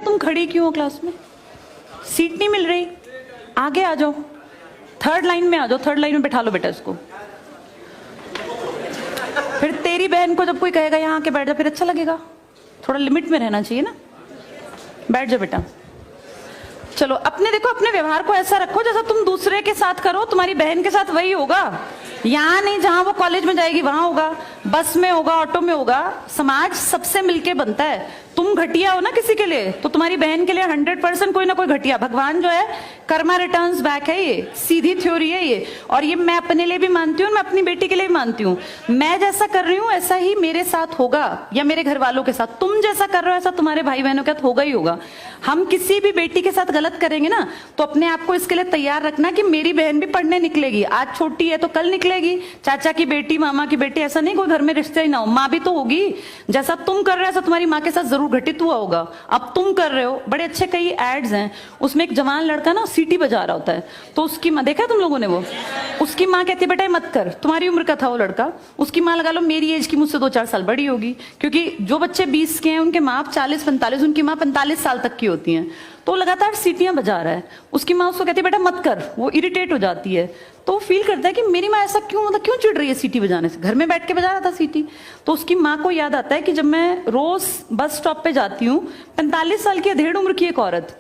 तुम खड़ी क्यों हो क्लास में? सीट नहीं मिल रही? आगे आ जाओ, थर्ड लाइन में आ जाओ, थर्ड लाइन में बैठा लो बेटा इसको। फिर तेरी बहन को जब कोई कहेगा यहाँ आके बैठ जा, फिर अच्छा लगेगा? थोड़ा लिमिट में रहना चाहिए ना। बैठ जाओ बेटा। चलो अपने देखो, अपने व्यवहार को ऐसा रखो जैसा तुम दूसरे के साथ करो, तुम्हारी बहन के साथ वही होगा। यहाँ नहीं, जहां वो कॉलेज में जाएगी वहां होगा, बस में होगा, ऑटो में होगा। समाज सबसे मिलके बनता है। तुम घटिया हो ना किसी के लिए, तो तुम्हारी बहन के लिए 100% कोई ना कोई घटिया। भगवान जो है कर्मा रिटर्न्स बैक है, ये सीधी थ्योरी है ये। और ये मैं अपने लिए भी मानती हूँ, मैं अपनी बेटी के लिए भी मानती हूँ। मैं जैसा कर रही हूँ ऐसा ही मेरे साथ होगा, या मेरे घर वालों के साथ। तुम जैसा कर रहे हो ऐसा तुम्हारे भाई बहनों के साथ होगा ही होगा। हम किसी भी बेटी के साथ गलत करेंगे ना, तो अपने आप को इसके लिए तैयार रखना कि मेरी बहन भी पढ़ने निकलेगी। आज छोटी है तो कल निकलेगी। चाचा की बेटी, मामा की बेटी, ऐसा नहीं कोई घर में रिश्ते ही ना हो, माँ भी तो होगी। जैसा तुम कर रहे हो ऐसा तुम्हारी माँ के साथ जरूर घटित हुआ होगा। अब तुम कर रहे हो। बड़े अच्छे कई एड्स हैं, उसमें एक जवान लड़का ना सीटी बजा रहा होता है, तो उसकी माँ, देखा तुम लोगों ने वो, उसकी माँ कहती है बेटा मत कर। तुम्हारी उम्र का था वो लड़का, उसकी माँ लगा लो मेरी एज की, मुझसे 2-4 साल बड़ी होगी, क्योंकि जो बच्चे 20 के हैं उनके माँ 40-45, उनकी माँ 45 साल तक की होती हैं। तो लगातार सीटियां बजा रहा है, उसकी माँ उसको कहती है बेटा मत कर। वो इरिटेट हो जाती है, तो फील करता है कि मेरी माँ ऐसा क्यों, मतलब क्यों चिढ़ रही है सीटी बजाने से, घर में बैठ के बजा रहा था सीटी। तो उसकी माँ को याद आता है कि जब मैं रोज बस स्टॉप पे जाती हूँ, 45 साल की अधेड़ उम्र की एक औरत,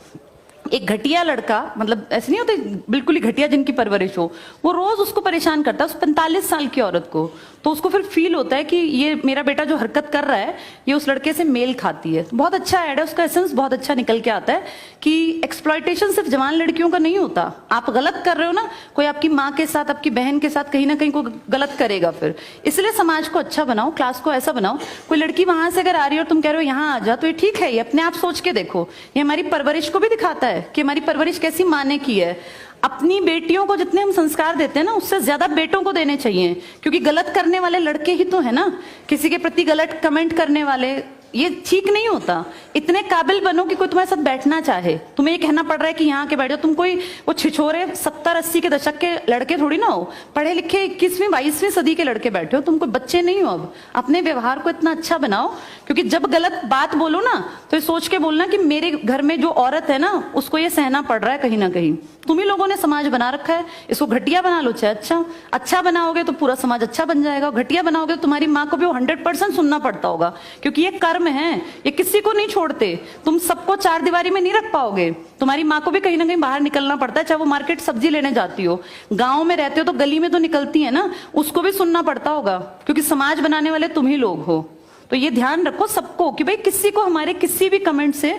एक घटिया लड़का, मतलब ऐसे नहीं होते बिल्कुल ही घटिया जिनकी परवरिश हो, वो रोज उसको परेशान करता है, उस 45 साल की औरत को। तो उसको फिर फील होता है कि ये मेरा बेटा जो हरकत कर रहा है ये उस लड़के से मेल खाती है। बहुत अच्छा ऐड है, उसका एसेंस बहुत अच्छा निकल के आता है कि एक्सप्लॉयटेशन सिर्फ जवान लड़कियों का नहीं होता। आप गलत कर रहे हो ना, कोई आपकी माँ के साथ, आपकी बहन के साथ कहीं ना कहीं कोई गलत करेगा फिर। इसलिए समाज को अच्छा बनाओ, क्लास को ऐसा बनाओ, कोई लड़की वहां से अगर आ रही है और तुम कह रहे हो यहाँ आ जा, तो ये ठीक है। ये अपने आप सोच के देखो, ये हमारी परवरिश को भी दिखाता है कि हमारी परवरिश कैसी माँ ने की है। अपनी बेटियों को जितने हम संस्कार देते हैं ना, उससे ज्यादा बेटों को देने चाहिए, क्योंकि गलत करने वाले लड़के ही तो है ना, किसी के प्रति गलत कमेंट करने वाले। ये ठीक नहीं होता। इतने काबिल बनो कि कोई तुम्हारे साथ बैठना चाहे। तुम्हें ये कहना पड़ रहा है कि यहाँ के बैठ जाओ, तुम कोई वो छिछोरे 70-80 के दशक के लड़के थोड़ी ना हो, पढ़े लिखे 21वीं-22वीं सदी के लड़के बैठे हो, तुम कोई बच्चे नहीं हो। अब अपने व्यवहार को इतना अच्छा बनाओ, क्योंकि जब गलत बात बोलो ना तो ये सोच के बोलना कि मेरे घर में जो औरत है ना उसको ये सहना पड़ रहा है कहीं ना कहीं। तुम ही लोगों ने समाज बना रखा है, इसको घटिया बना लो चाहे अच्छा बनाओगे तो पूरा समाज अच्छा बन जाएगा। घटिया बनाओगे तो तुम्हारी माँ को भी 100% सुनना पड़ता होगा, क्योंकि ये कर्म है, ये किसी को नहीं छोड़ते। तुम सबको चार दीवारी में नहीं रख पाओगे, तुम्हारी माँ को भी कहीं ना कहीं बाहर निकलना पड़ता है, चाहे वो मार्केट सब्जी लेने जाती हो, गाँव में रहते हो तो गली में तो निकलती है ना, उसको भी सुनना पड़ता होगा, क्योंकि समाज बनाने वाले तुम ही लोग हो। तो ये ध्यान रखो सबको कि भाई किसी को हमारे किसी भी कमेंट से